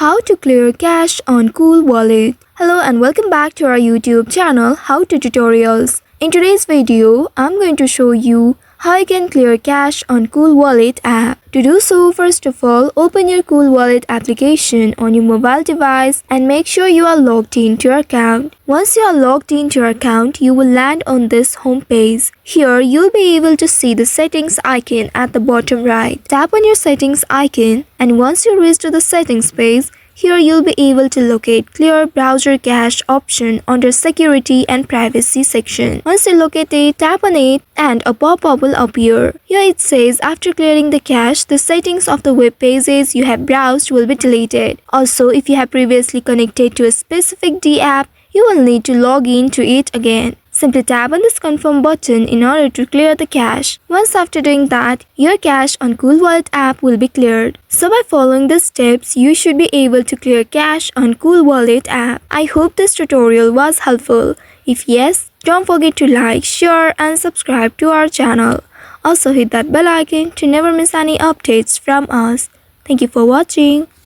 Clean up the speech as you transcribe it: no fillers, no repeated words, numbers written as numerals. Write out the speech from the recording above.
How to clear cache on CoolWallet. Hello and welcome back to our YouTube channel How to Tutorials. In today's video, I'm going to show you how you can clear cache on CoolWallet app. To do so, first of all, open your CoolWallet application on your mobile device and make sure you are logged into your account. Once you are logged into your account, you will land on this home page. Here, you'll be able to see the settings icon at the bottom right. Tap on your settings icon, and once you reach to the settings page, here you'll be able to locate Clear Browser Cache option under Security and Privacy section. Once you locate it, tap on it and a pop-up will appear. Here it says after clearing the cache, the settings of the web pages you have browsed will be deleted. Also, if you have previously connected to a specific D app, you will need to log in to it again. Simply tap on this confirm button in order to clear the cache. Once after doing that, your cache on CoolWallet app will be cleared. So by following the steps, you should be able to clear cache on CoolWallet app. I hope this tutorial was helpful. If yes, don't forget to like, share and subscribe to our channel. Also hit that bell icon to never miss any updates from us. Thank you for watching.